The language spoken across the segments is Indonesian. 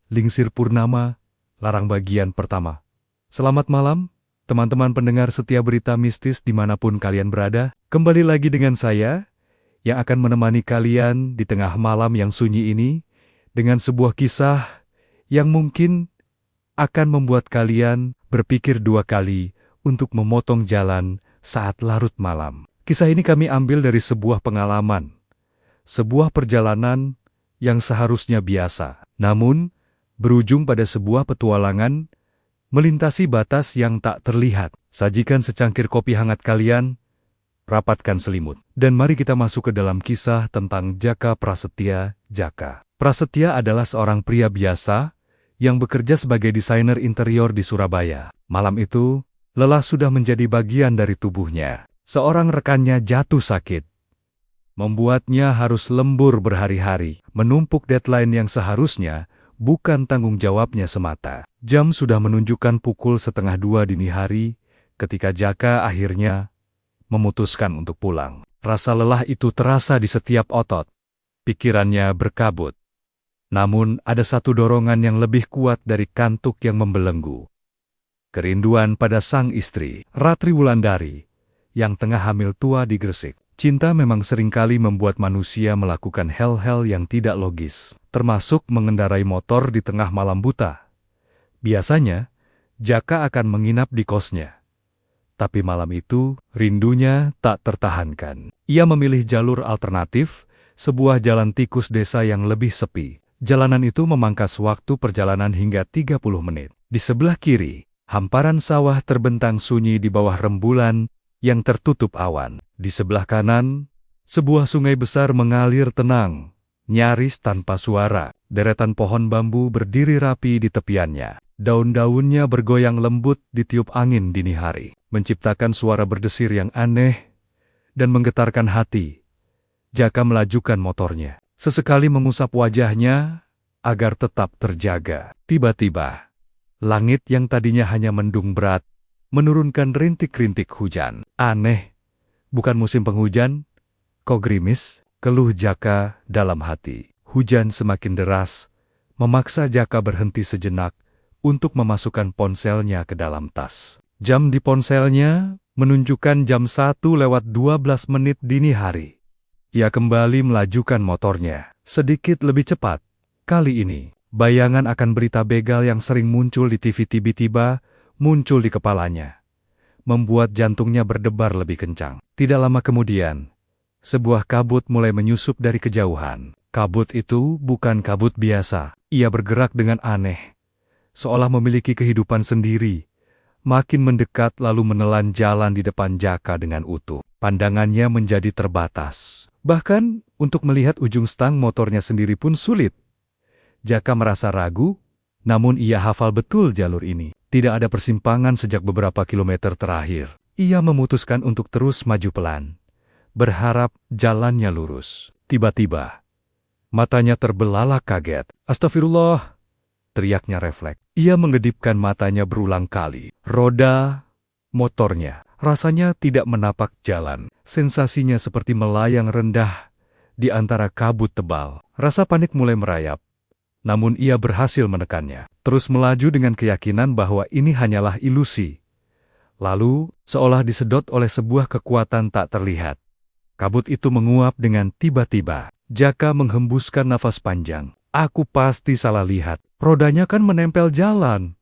Lingsir Purnama, Larang bagian pertama. Selamat malam, teman-teman pendengar setia berita mistis dimanapun kalian berada. Kembali lagi dengan saya, yang akan menemani kalian di tengah malam yang sunyi ini, dengan sebuah kisah yang mungkin akan membuat kalian berpikir dua kali untuk memotong jalan saat larut malam. Kisah ini kami ambil dari sebuah pengalaman, sebuah perjalanan yang seharusnya biasa, namun berujung pada sebuah petualangan melintasi batas yang tak terlihat. Sajikan secangkir kopi hangat kalian, rapatkan selimut, dan mari kita masuk ke dalam kisah tentang Jaka Prasetya. Jaka Prasetya adalah seorang pria biasa yang bekerja sebagai desainer interior di Surabaya. Malam itu, lelah sudah menjadi bagian dari tubuhnya. Seorang rekannya jatuh sakit, membuatnya harus lembur berhari-hari, menumpuk deadline yang seharusnya bukan tanggung jawabnya semata. Jam sudah menunjukkan pukul 1:30 dini hari ketika Jaka akhirnya memutuskan untuk pulang. Rasa lelah itu terasa di setiap otot. Pikirannya berkabut. Namun ada satu dorongan yang lebih kuat dari kantuk yang membelenggu. Kerinduan pada sang istri, Ratri Wulandari, yang tengah hamil tua di Gresik. Cinta memang seringkali membuat manusia melakukan hal-hal yang tidak logis, termasuk mengendarai motor di tengah malam buta. Biasanya, Jaka akan menginap di kosnya. Tapi malam itu, rindunya tak tertahankan. Ia memilih jalur alternatif, sebuah jalan tikus desa yang lebih sepi. Jalanan itu memangkas waktu perjalanan hingga 30 menit. Di sebelah kiri, hamparan sawah terbentang sunyi di bawah rembulan yang tertutup awan. Di sebelah kanan, sebuah sungai besar mengalir tenang, nyaris tanpa suara. Deretan pohon bambu berdiri rapi di tepiannya. Daun-daunnya bergoyang lembut ditiup angin dini hari, menciptakan suara berdesir yang aneh dan menggetarkan hati. Jaka melajukan motornya, sesekali mengusap wajahnya agar tetap terjaga. Tiba-tiba, langit yang tadinya hanya mendung berat menurunkan rintik-rintik hujan. Aneh, bukan musim penghujan, kok gerimis? Keluh Jaka dalam hati. Hujan semakin deras, memaksa Jaka berhenti sejenak untuk memasukkan ponselnya ke dalam tas. Jam di ponselnya menunjukkan jam 1:12 dini hari. Ia kembali melajukan motornya, sedikit lebih cepat. Kali ini, bayangan akan berita begal yang sering muncul di TV tiba-tiba muncul di kepalanya, membuat jantungnya berdebar lebih kencang. Tidak lama kemudian, sebuah kabut mulai menyusup dari kejauhan. Kabut itu bukan kabut biasa. Ia bergerak dengan aneh, seolah memiliki kehidupan sendiri. Makin mendekat lalu menelan jalan di depan Jaka dengan utuh. Pandangannya menjadi terbatas. Bahkan untuk melihat ujung stang motornya sendiri pun sulit. Jaka merasa ragu, namun ia hafal betul jalur ini. Tidak ada persimpangan sejak beberapa kilometer terakhir. Ia memutuskan untuk terus maju pelan, berharap jalannya lurus. Tiba-tiba, matanya terbelalak kaget. "Astagfirullah!" teriaknya refleks. Ia mengedipkan matanya berulang kali. Roda motornya rasanya tidak menapak jalan. Sensasinya seperti melayang rendah di antara kabut tebal. Rasa panik mulai merayap. Namun ia berhasil menekannya, terus melaju dengan keyakinan bahwa ini hanyalah ilusi. Lalu, seolah disedot oleh sebuah kekuatan tak terlihat, kabut itu menguap dengan tiba-tiba. Jaka menghembuskan nafas panjang. "Aku pasti salah lihat, rodanya kan menempel jalan,"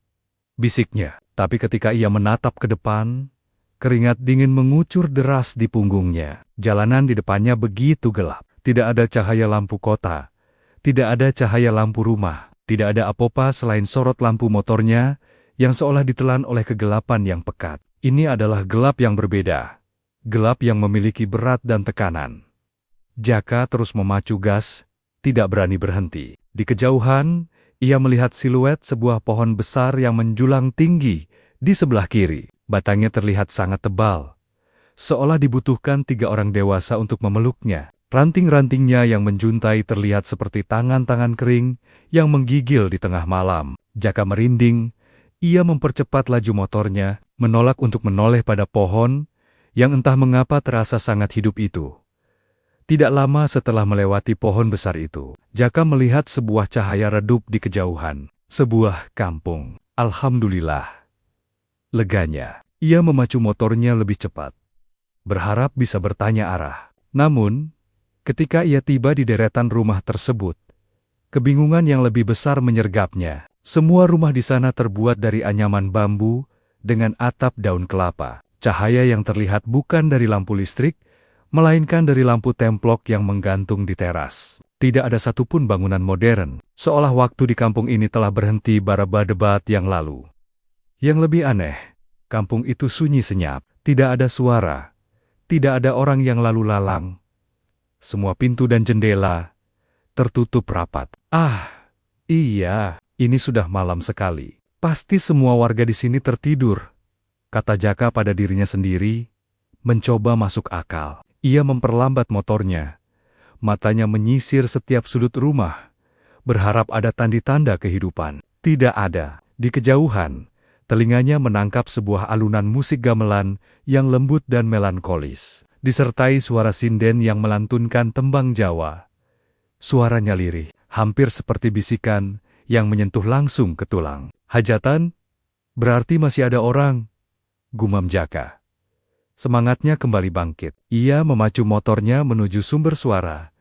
bisiknya. Tapi ketika ia menatap ke depan, keringat dingin mengucur deras di punggungnya. Jalanan di depannya begitu gelap, tidak ada cahaya lampu kota. Tidak ada cahaya lampu rumah, tidak ada apa-apa selain sorot lampu motornya yang seolah ditelan oleh kegelapan yang pekat. Ini adalah gelap yang berbeda, gelap yang memiliki berat dan tekanan. Jaka terus memacu gas, tidak berani berhenti. Di kejauhan, ia melihat siluet sebuah pohon besar yang menjulang tinggi di sebelah kiri. Batangnya terlihat sangat tebal, seolah dibutuhkan 3 orang dewasa untuk memeluknya. Ranting-rantingnya yang menjuntai terlihat seperti tangan-tangan kering yang menggigil di tengah malam. Jaka merinding, ia mempercepat laju motornya, menolak untuk menoleh pada pohon yang entah mengapa terasa sangat hidup itu. Tidak lama setelah melewati pohon besar itu, Jaka melihat sebuah cahaya redup di kejauhan. Sebuah kampung. Alhamdulillah. Leganya. Ia memacu motornya lebih cepat, berharap bisa bertanya arah. Namun, ketika ia tiba di deretan rumah tersebut, kebingungan yang lebih besar menyergapnya. Semua rumah di sana terbuat dari anyaman bambu dengan atap daun kelapa. Cahaya yang terlihat bukan dari lampu listrik, melainkan dari lampu templok yang menggantung di teras. Tidak ada satupun bangunan modern, seolah waktu di kampung ini telah berhenti berabad-abad yang lalu. Yang lebih aneh, kampung itu sunyi senyap, tidak ada suara, tidak ada orang yang lalu lalang. Semua pintu dan jendela tertutup rapat. Ah, iya, ini sudah malam sekali. Pasti semua warga di sini tertidur, kata Jaka pada dirinya sendiri, mencoba masuk akal. Ia memperlambat motornya, matanya menyisir setiap sudut rumah, berharap ada tanda-tanda kehidupan. Tidak ada. Di kejauhan, telinganya menangkap sebuah alunan musik gamelan yang lembut dan melankolis, disertai suara sinden yang melantunkan tembang Jawa. Suaranya lirih, hampir seperti bisikan yang menyentuh langsung ke tulang. Hajatan? Berarti masih ada orang, gumam Jaka. Semangatnya kembali bangkit. Ia memacu motornya menuju sumber suara,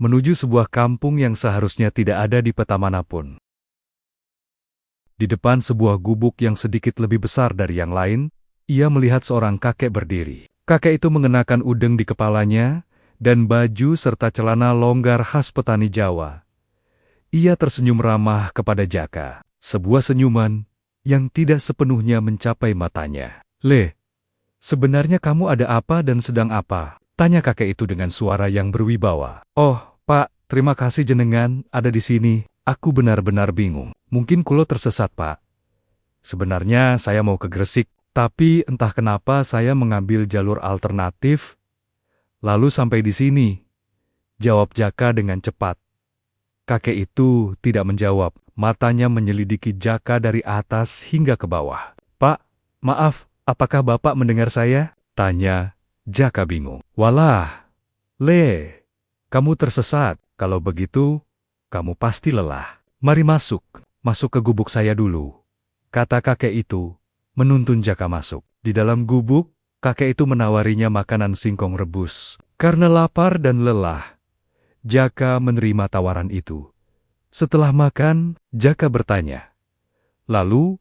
menuju sebuah kampung yang seharusnya tidak ada di peta manapun. Di depan sebuah gubuk yang sedikit lebih besar dari yang lain, ia melihat seorang kakek berdiri. Kakek itu mengenakan udeng di kepalanya dan baju serta celana longgar khas petani Jawa. Ia tersenyum ramah kepada Jaka, sebuah senyuman yang tidak sepenuhnya mencapai matanya. "Le, sebenarnya kamu ada apa dan sedang apa?" tanya kakek itu dengan suara yang berwibawa. "Oh, Pak, terima kasih jenengan ada di sini. Aku benar-benar bingung. Mungkin kulo tersesat, Pak. Sebenarnya saya mau ke Gresik, tapi entah kenapa saya mengambil jalur alternatif, lalu sampai di sini," jawab Jaka dengan cepat. Kakek itu tidak menjawab, matanya menyelidiki Jaka dari atas hingga ke bawah. "Pak, maaf, apakah Bapak mendengar saya?" tanya Jaka bingung. "Walah, Le, kamu tersesat. Kalau begitu, kamu pasti lelah. Mari masuk ke gubuk saya dulu," kata kakek itu, menuntun Jaka masuk. Di dalam gubuk, kakek itu menawarinya makanan singkong rebus. Karena lapar dan lelah, Jaka menerima tawaran itu. Setelah makan, Jaka bertanya, "Lalu,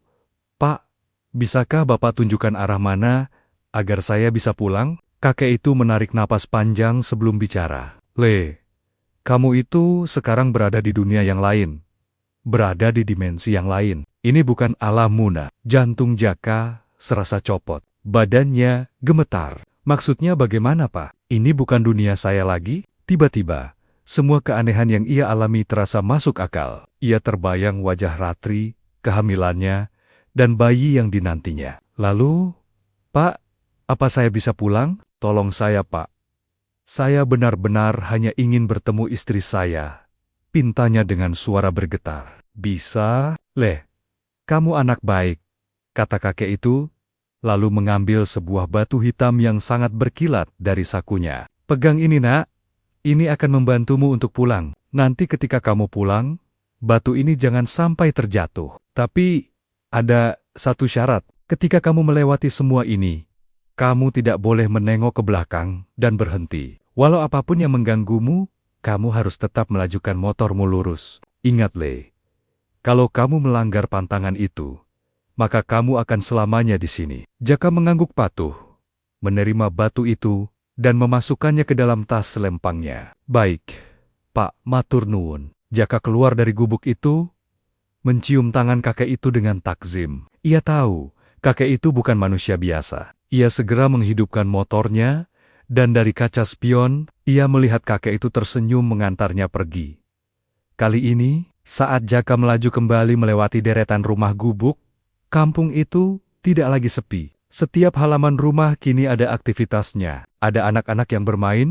Pak, bisakah Bapak tunjukkan arah mana agar saya bisa pulang?" Kakek itu menarik napas panjang sebelum bicara. "Le, kamu itu sekarang berada di dunia yang lain, berada di dimensi yang lain. Ini bukan alam muna." Jantung Jaka serasa copot, badannya gemetar. "Maksudnya bagaimana, Pak? Ini bukan dunia saya lagi?" Tiba-tiba, semua keanehan yang ia alami terasa masuk akal. Ia terbayang wajah Ratri, kehamilannya, dan bayi yang dinantinya. "Lalu, Pak, apa saya bisa pulang? Tolong saya, Pak. Saya benar-benar hanya ingin bertemu istri saya," pintanya dengan suara bergetar. "Bisa, Le. Kamu anak baik," kata kakek itu, lalu mengambil sebuah batu hitam yang sangat berkilat dari sakunya. "Pegang ini, Nak. Ini akan membantumu untuk pulang. Nanti ketika kamu pulang, batu ini jangan sampai terjatuh. Tapi, ada satu syarat. Ketika kamu melewati semua ini, kamu tidak boleh menengok ke belakang dan berhenti. Walau apapun yang mengganggumu, kamu harus tetap melajukan motormu lurus. Ingat, Le, kalau kamu melanggar pantangan itu, maka kamu akan selamanya di sini." Jaka mengangguk patuh, menerima batu itu, dan memasukkannya ke dalam tas selempangnya. "Baik, Pak, matur nuwun." Jaka keluar dari gubuk itu, mencium tangan kakek itu dengan takzim. Ia tahu, kakek itu bukan manusia biasa. Ia segera menghidupkan motornya, dan dari kaca spion, ia melihat kakek itu tersenyum mengantarnya pergi. Kali ini, saat Jaka melaju kembali melewati deretan rumah gubuk, kampung itu tidak lagi sepi. Setiap halaman rumah kini ada aktivitasnya. Ada anak-anak yang bermain,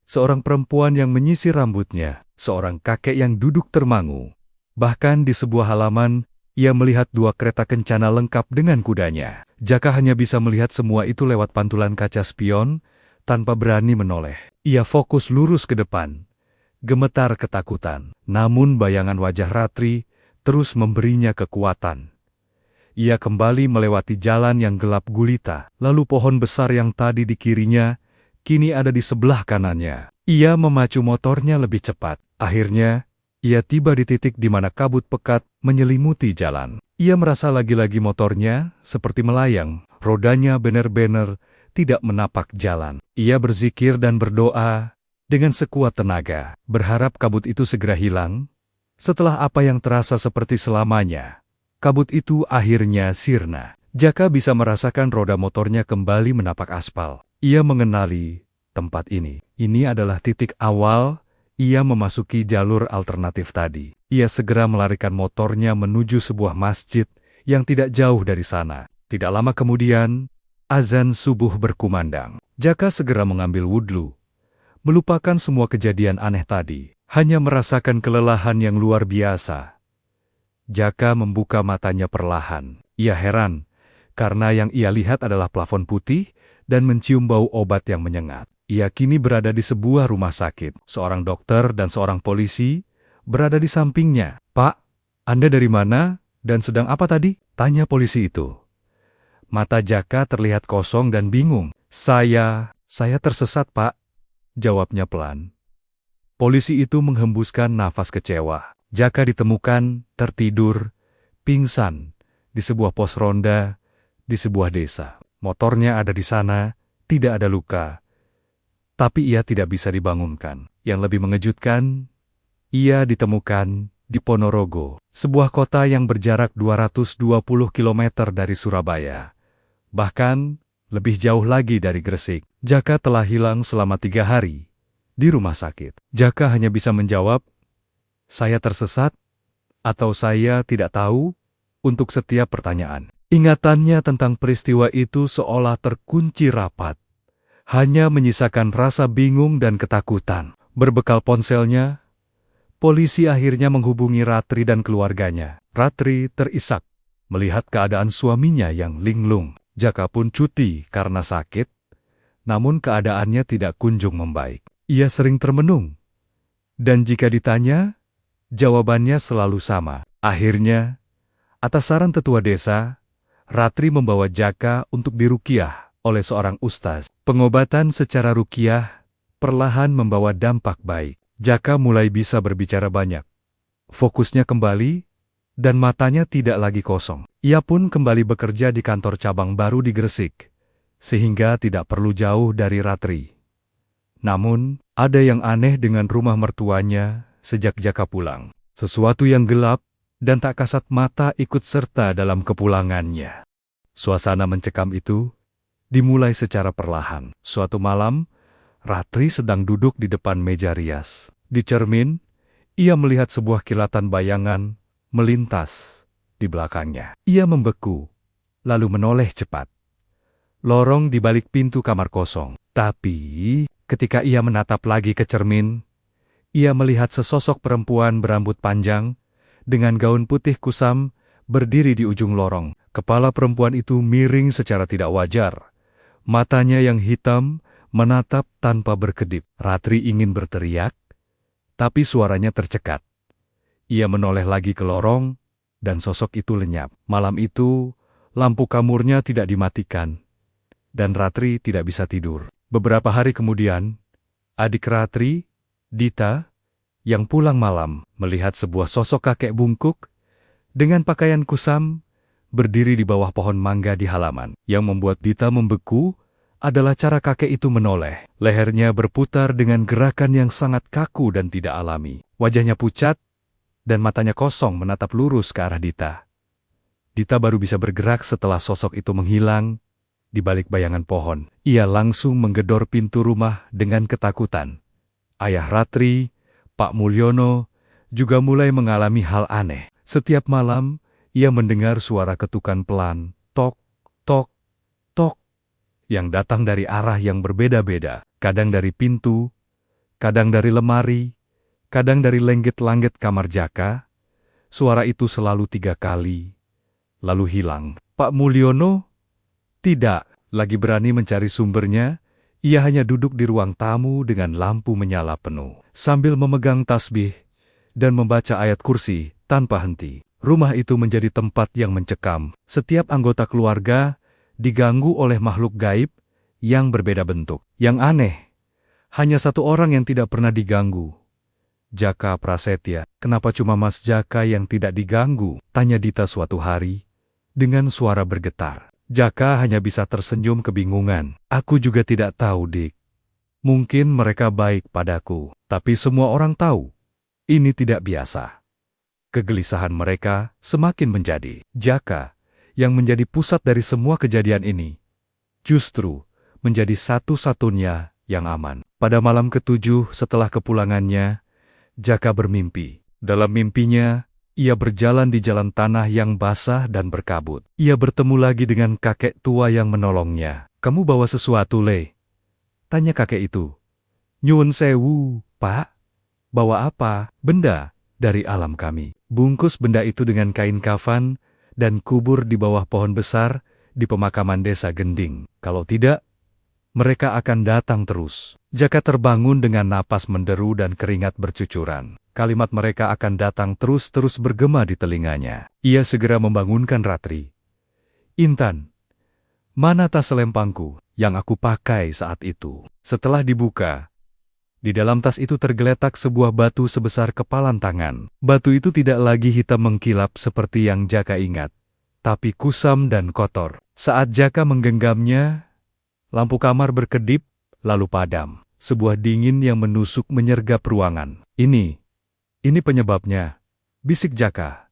seorang perempuan yang menyisir rambutnya, seorang kakek yang duduk termangu. Bahkan di sebuah halaman, ia melihat 2 kereta kencana lengkap dengan kudanya. Jaka hanya bisa melihat semua itu lewat pantulan kaca spion, tanpa berani menoleh. Ia fokus lurus ke depan, gemetar ketakutan. Namun bayangan wajah Ratri terus memberinya kekuatan. Ia kembali melewati jalan yang gelap gulita, lalu pohon besar yang tadi di kirinya, kini ada di sebelah kanannya. Ia memacu motornya lebih cepat. Akhirnya, ia tiba di titik di mana kabut pekat menyelimuti jalan. Ia merasa lagi-lagi motornya seperti melayang, rodanya benar-benar tidak menapak jalan. Ia berzikir dan berdoa dengan sekuat tenaga, berharap kabut itu segera hilang. Setelah apa yang terasa seperti selamanya, kabut itu akhirnya sirna. Jaka bisa merasakan roda motornya kembali menapak aspal. Ia mengenali tempat ini. Ini adalah titik awal ia memasuki jalur alternatif tadi. Ia segera melarikan motornya menuju sebuah masjid yang tidak jauh dari sana. Tidak lama kemudian, azan subuh berkumandang. Jaka segera mengambil wudhu, melupakan semua kejadian aneh tadi, hanya merasakan kelelahan yang luar biasa. Jaka membuka matanya perlahan. Ia heran, karena yang ia lihat adalah plafon putih dan mencium bau obat yang menyengat. Ia kini berada di sebuah rumah sakit. Seorang dokter dan seorang polisi berada di sampingnya. "Pak, Anda dari mana dan sedang apa tadi?" tanya polisi itu. Mata Jaka terlihat kosong dan bingung. Saya tersesat, Pak," jawabnya pelan. Polisi itu menghembuskan nafas kecewa. Jaka ditemukan tertidur, pingsan, di sebuah pos ronda, di sebuah desa. Motornya ada di sana, tidak ada luka. Tapi ia tidak bisa dibangunkan. Yang lebih mengejutkan, ia ditemukan di Ponorogo, sebuah kota yang berjarak 220 km dari Surabaya. Bahkan, lebih jauh lagi dari Gresik. Jaka telah hilang selama 3 hari di rumah sakit. Jaka hanya bisa menjawab, "Saya tersesat," atau "Saya tidak tahu," untuk setiap pertanyaan. Ingatannya tentang peristiwa itu seolah terkunci rapat. Hanya menyisakan rasa bingung dan ketakutan. Berbekal ponselnya, polisi akhirnya menghubungi Ratri dan keluarganya. Ratri terisak melihat keadaan suaminya yang linglung. Jaka pun cuti karena sakit, namun keadaannya tidak kunjung membaik. Ia sering termenung, dan jika ditanya, jawabannya selalu sama. Akhirnya, atas saran tetua desa, Ratri membawa Jaka untuk diruqyah oleh seorang ustaz. Pengobatan secara ruqyah perlahan membawa dampak baik. Jaka mulai bisa berbicara banyak. Fokusnya kembali, dan matanya tidak lagi kosong. Ia pun kembali bekerja di kantor cabang baru di Gresik, sehingga tidak perlu jauh dari Ratri. Namun, ada yang aneh dengan rumah mertuanya sejak Jaka pulang. Sesuatu yang gelap dan tak kasat mata ikut serta dalam kepulangannya. Suasana mencekam itu dimulai secara perlahan. Suatu malam, Ratri sedang duduk di depan meja rias. Di cermin, ia melihat sebuah kilatan bayangan melintas di belakangnya. Ia membeku, lalu menoleh cepat. Lorong di balik pintu kamar kosong. Tapi, ketika ia menatap lagi ke cermin, ia melihat sesosok perempuan berambut panjang, dengan gaun putih kusam, berdiri di ujung lorong. Kepala perempuan itu miring secara tidak wajar. Matanya yang hitam menatap tanpa berkedip. Ratri ingin berteriak, tapi suaranya tercekat. Ia menoleh lagi ke lorong, dan sosok itu lenyap. Malam itu, lampu kamurnya tidak dimatikan, dan Ratri tidak bisa tidur. Beberapa hari kemudian, adik Ratri, Dita, yang pulang malam, melihat sebuah sosok kakek bungkuk, dengan pakaian kusam, berdiri di bawah pohon mangga di halaman. Yang membuat Dita membeku adalah cara kakek itu menoleh. Lehernya berputar dengan gerakan yang sangat kaku dan tidak alami. Wajahnya pucat, dan matanya kosong menatap lurus ke arah Dita. Dita baru bisa bergerak setelah sosok itu menghilang di balik bayangan pohon. Ia langsung menggedor pintu rumah dengan ketakutan. Ayah Ratri, Pak Mulyono, juga mulai mengalami hal aneh. Setiap malam, ia mendengar suara ketukan pelan, tok, tok, tok, yang datang dari arah yang berbeda-beda. Kadang dari pintu, kadang dari lemari, kadang dari lenggit-langit kamar Jaka. Suara itu selalu 3 kali, lalu hilang. Pak Mulyono tidak lagi berani mencari sumbernya. Ia hanya duduk di ruang tamu dengan lampu menyala penuh, sambil memegang tasbih dan membaca ayat kursi tanpa henti. Rumah itu menjadi tempat yang mencekam. Setiap anggota keluarga diganggu oleh makhluk gaib yang berbeda bentuk. Yang aneh, hanya satu orang yang tidak pernah diganggu. Jaka Prasetya. Kenapa cuma Mas Jaka yang tidak diganggu? Tanya Dita suatu hari dengan suara bergetar. Jaka hanya bisa tersenyum kebingungan. Aku juga tidak tahu, Dik. Mungkin mereka baik padaku, tapi semua orang tahu ini tidak biasa. Kegelisahan mereka semakin menjadi. Jaka, yang menjadi pusat dari semua kejadian ini, justru menjadi satu-satunya yang aman. Pada malam ke-7 setelah kepulangannya, Jaka bermimpi. Dalam mimpinya, ia berjalan di jalan tanah yang basah dan berkabut. Ia bertemu lagi dengan kakek tua yang menolongnya. Kamu bawa sesuatu, Le? Tanya kakek itu. Nyuwun sewu, Pak. Bawa apa? Benda dari alam kami. Bungkus benda itu dengan kain kafan dan kubur di bawah pohon besar di pemakaman desa Gending. Kalau tidak, mereka akan datang terus. Jaka terbangun dengan napas menderu dan keringat bercucuran. Kalimat mereka akan datang terus-terus bergema di telinganya. Ia segera membangunkan Ratri. Intan, mana tas selempangku yang aku pakai saat itu? Setelah dibuka, di dalam tas itu tergeletak sebuah batu sebesar kepalan tangan. Batu itu tidak lagi hitam mengkilap seperti yang Jaka ingat, tapi kusam dan kotor. Saat Jaka menggenggamnya, lampu kamar berkedip, lalu padam. Sebuah dingin yang menusuk menyergap ruangan. Ini penyebabnya, bisik Jaka.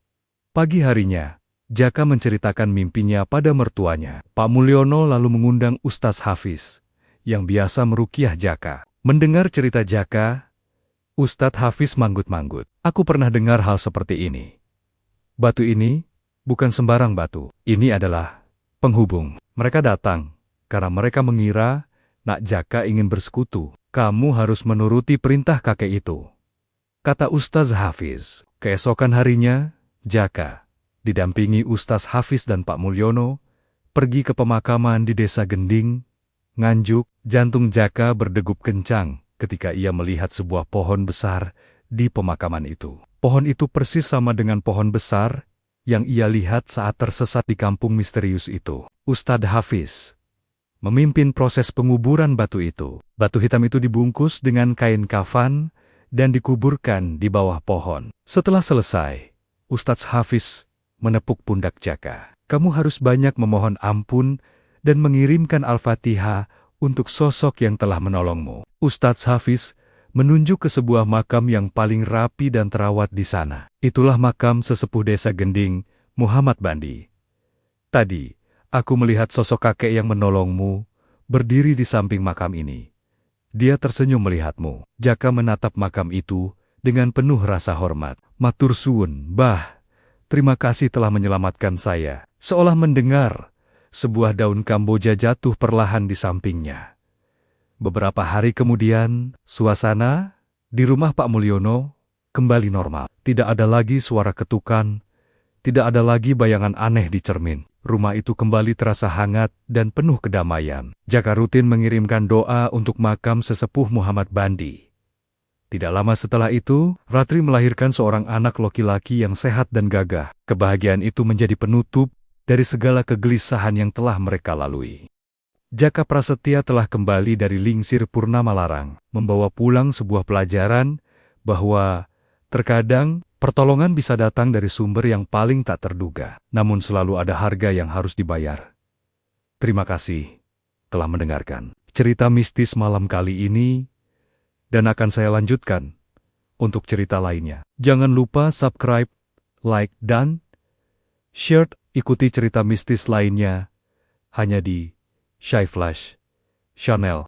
Pagi harinya, Jaka menceritakan mimpinya pada mertuanya. Pak Mulyono lalu mengundang Ustaz Hafiz, yang biasa meruqyah Jaka. Mendengar cerita Jaka, Ustadz Hafiz manggut-manggut. Aku pernah dengar hal seperti ini. Batu ini bukan sembarang batu. Ini adalah penghubung. Mereka datang karena mereka mengira Nak Jaka ingin bersekutu. Kamu harus menuruti perintah kakek itu, kata Ustaz Hafiz. Keesokan harinya, Jaka didampingi Ustaz Hafiz dan Pak Mulyono pergi ke pemakaman di desa Gending, Nganjuk. Jantung Jaka berdegup kencang ketika ia melihat sebuah pohon besar di pemakaman itu. Pohon itu persis sama dengan pohon besar yang ia lihat saat tersesat di kampung misterius itu. Ustadz Hafiz memimpin proses penguburan batu itu. Batu hitam itu dibungkus dengan kain kafan dan dikuburkan di bawah pohon. Setelah selesai, Ustadz Hafiz menepuk pundak Jaka. Kamu harus banyak memohon ampun dan mengirimkan Al-Fatihah untuk sosok yang telah menolongmu. Ustadz Hafiz menunjuk ke sebuah makam yang paling rapi dan terawat di sana. Itulah makam sesepuh desa Gending, Muhammad Bandi. Tadi, aku melihat sosok kakek yang menolongmu berdiri di samping makam ini. Dia tersenyum melihatmu. Jaka menatap makam itu dengan penuh rasa hormat. Matur suwun, Mbah. Terima kasih telah menyelamatkan saya. Seolah mendengar, sebuah daun Kamboja jatuh perlahan di sampingnya. Beberapa hari kemudian, suasana di rumah Pak Mulyono kembali normal. Tidak ada lagi suara ketukan, tidak ada lagi bayangan aneh di cermin. Rumah itu kembali terasa hangat dan penuh kedamaian. Jaka rutin mengirimkan doa untuk makam sesepuh Muhammad Bandi. Tidak lama setelah itu, Ratri melahirkan seorang anak laki-laki yang sehat dan gagah. Kebahagiaan itu menjadi penutup dari segala kegelisahan yang telah mereka lalui. Jaka Prasetya telah kembali dari Lingsir Purnama Larang, membawa pulang sebuah pelajaran bahwa terkadang pertolongan bisa datang dari sumber yang paling tak terduga, namun selalu ada harga yang harus dibayar. Terima kasih telah mendengarkan cerita mistis malam kali ini, dan akan saya lanjutkan untuk cerita lainnya. Jangan lupa subscribe, like, dan share. Ikuti cerita mistis lainnya hanya di Shy Flash Channel.